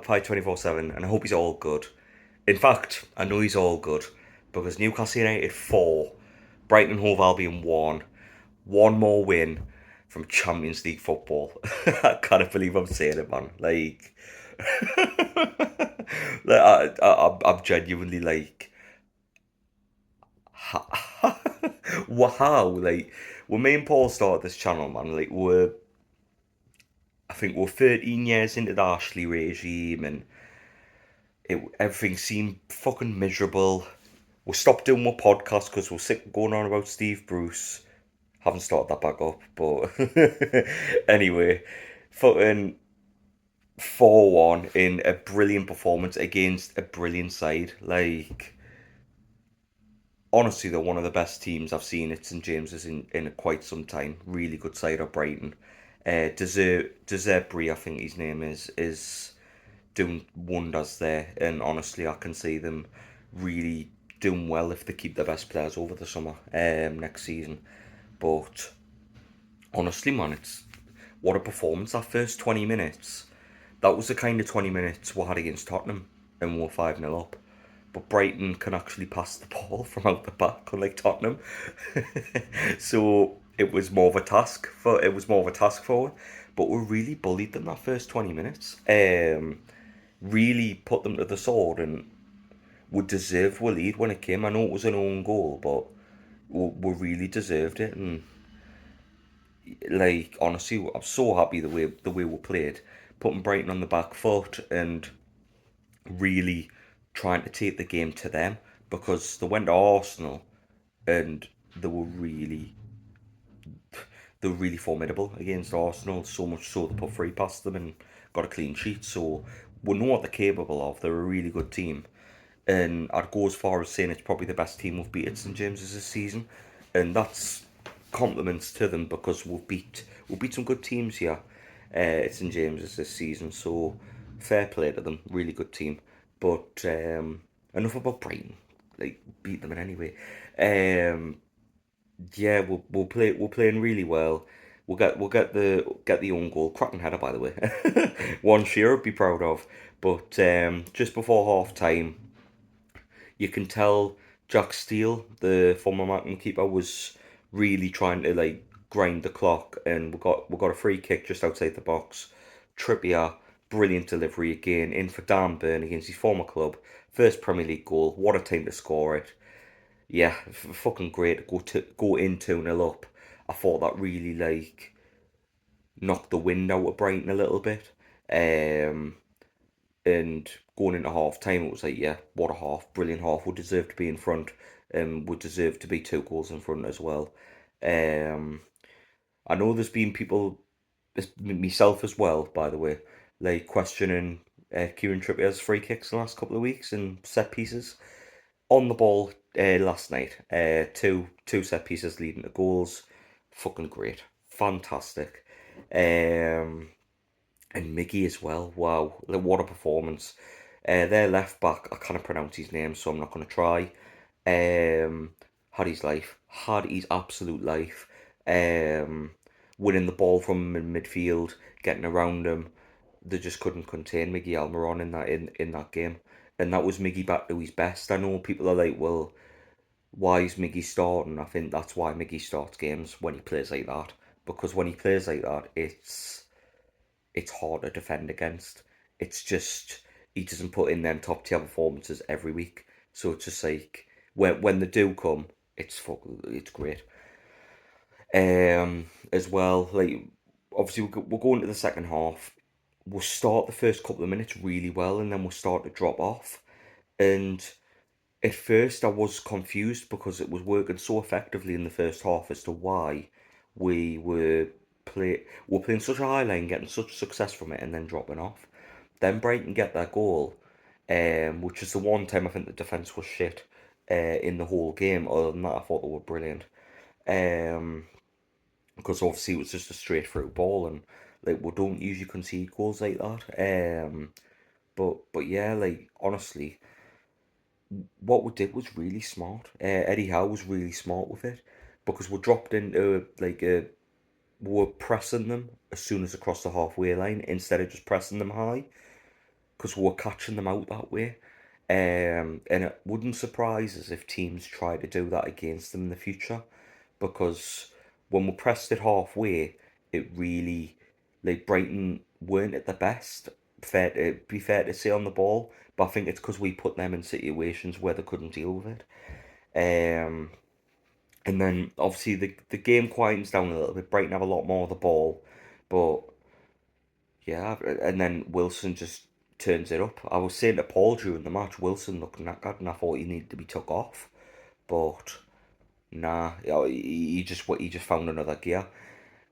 Magpie 24/7, and I hope he's all good. In fact, I know he's all good because Newcastle United 4, Brighton and Hove Albion 1, one more win from Champions League football. I can't believe I'm saying it, man. I'm genuinely wow. When me and Paul started this channel, man, I think we're 13 years into the Ashley regime, and everything seemed fucking miserable. We stopped doing my podcast because we're sick of going on about Steve Bruce. Haven't started that back up, but anyway, fucking 4-1 in a brilliant performance against a brilliant side. Honestly, they're one of the best teams I've seen at St James's in quite some time. Really good side of Brighton. Desiree, I think his name is doing wonders there, and honestly, I can see them really doing well if they keep their best players over the summer next season. But honestly, man, it's what a performance that first 20 minutes. That was the kind of 20 minutes we had against Tottenham, and we were 5-0 up. But Brighton can actually pass the ball from out the back, unlike Tottenham. So it was more of a task for it. But we really bullied them that first 20 minutes. Really put them to the sword, and we deserved a lead when it came. I know it was an own goal, but we really deserved it. And honestly, I'm so happy the way we played, putting Brighton on the back foot and really trying to take the game to them, because they went to Arsenal and they were really formidable against Arsenal. So much so they put three past them and got a clean sheet. So we know what they're capable of. They're a really good team, and I'd go as far as saying it's probably the best team we've beat at St James's this season, and that's compliments to them because we've beat some good teams here at St James's this season. So fair play to them, really good team. But enough about Brighton, beat them in any way. Um, yeah, we're playing really well. We'll get the own goal, cracking header by the way. One Shearer would be proud of. But just before half time, you can tell Jack Steele, the former Martin keeper, was really trying to grind the clock, and we got a free kick just outside the box. Trippier, brilliant delivery again, in for Dan Burn against his former club. First Premier League goal. What a time to score it. Yeah, fucking great. Go in 2-0 up. I thought that really knocked the wind out of Brighton a little bit. Um, and going into half time, it was like, yeah, what a half, brilliant half. We deserve to be in front, and we deserve to be 2 goals in front as well. Um, I know there's been people, myself as well, by the way, questioning Kieran Trippier's free kicks the last couple of weeks and set pieces. On the ball last night, two set pieces leading to goals, fucking great, fantastic. Um, and Miggy as well. Wow, what a performance! Their left back, I can't pronounce his name, so I'm not going to try. Had his life, had his absolute life. Um, Winning the ball from him in midfield, getting around him. They just couldn't contain Miggy Almiron in that game, and that was Miggy back to his best. I know people are like, well, why is Miggy starting? I think that's why Miggy starts games when he plays like that, because when he plays like that, it's hard to defend against. It's just he doesn't put in them top tier performances every week. So it's just like when they do come, it's great. As well, obviously we're going to the second half. We'll start the first couple of minutes really well, and then we'll start to drop off. And at first, I was confused because it was working so effectively in the first half as to why we were playing such a high line, getting such success from it, and then dropping off. Then Brighton get their goal, which is the one time I think the defence was shit in the whole game. Other than that, I thought they were brilliant. Um, because obviously it was just a straight through ball, and we don't usually concede goals like that. But yeah, honestly, what we did was really smart. Eddie Howe was really smart with it, because we dropped into we were pressing them as soon as across the halfway line instead of just pressing them high. because we're catching them out that way. And it wouldn't surprise us if teams try to do that against them in the future, because when we pressed it halfway, it really, like, Brighton weren't at the best. Fair to say on the ball, but I think it's because we put them in situations where they couldn't deal with it. Um, and then obviously the game quietens down a little bit. Brighton have a lot more of the ball, but yeah, and then Wilson just turns it up. I was saying to Paul during the match, Wilson looked knackered, and I thought he needed to be took off, but nah, he just found another gear.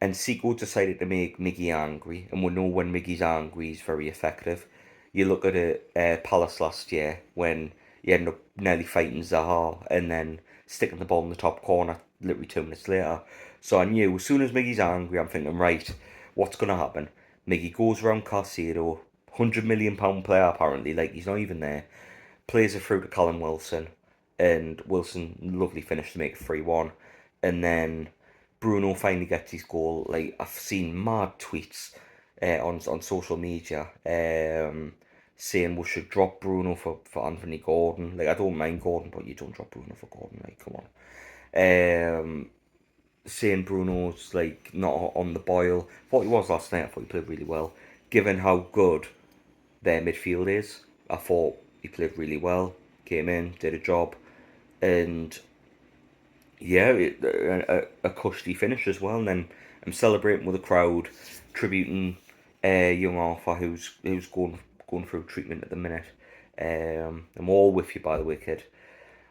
And Seco decided to make Miggy angry, and we know when Miggy's angry, he's very effective. You look at it, Palace last year when he ended up nearly fighting Zaha and then sticking the ball in the top corner literally 2 minutes later. So I knew as soon as Miggy's angry, I'm thinking, right, what's going to happen? Miggy goes around Caicedo, £100 million player apparently, like he's not even there, plays it through to Callum Wilson, and Wilson, lovely finish to make it 3-1. And then Bruno finally gets his goal. Like, I've seen mad tweets on social media saying we should drop Bruno for Anthony Gordon. Like, I don't mind Gordon, but you don't drop Bruno for Gordon. Like, come on. Saying Bruno's like not on the boil. Thought he was last night. I thought he played really well, given how good their midfield is. I thought he played really well. Came in, did a job, and yeah, a cushy finish as well. And then I'm celebrating with the crowd, tributing young Arthur, who's going through treatment at the minute. I'm all with you, by the way, kid.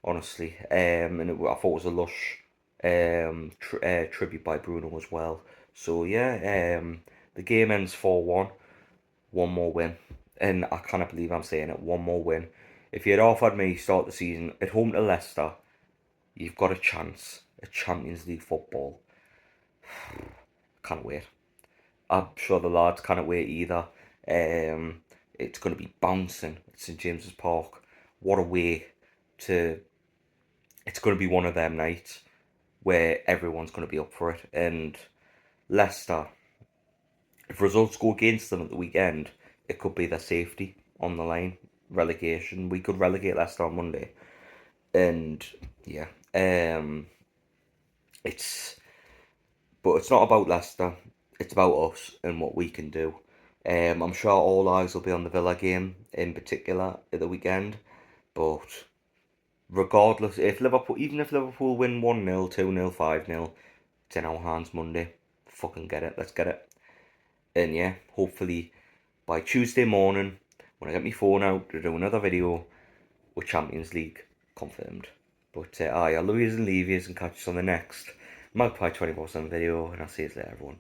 Honestly, and I thought it was a lush tribute by Bruno as well. So yeah, the game ends 4-1. One more win, and I cannot believe I'm saying it. One more win. If you had offered me start the season at home to Leicester, you've got a chance at Champions League football. Can't wait. I'm sure the lads can't wait either. It's going to be bouncing at St James's Park. What a way to... It's going to be one of them nights where everyone's going to be up for it. And Leicester, if results go against them at the weekend, it could be their safety on the line. Relegation. We could relegate Leicester on Monday. And yeah, but it's not about Leicester. It's about us and what we can do. I'm sure all eyes will be on the Villa game in particular at the weekend. But regardless, even if Liverpool win 1-0, 2-0, 5-0, it's in our hands Monday. Fucking get it. Let's get it. And yeah, hopefully by Tuesday morning, when I get my phone out to do another video, with Champions League confirmed. But I love yous and leave yous and catch us on the next Magpie 24/7 video, and I'll see you later, everyone.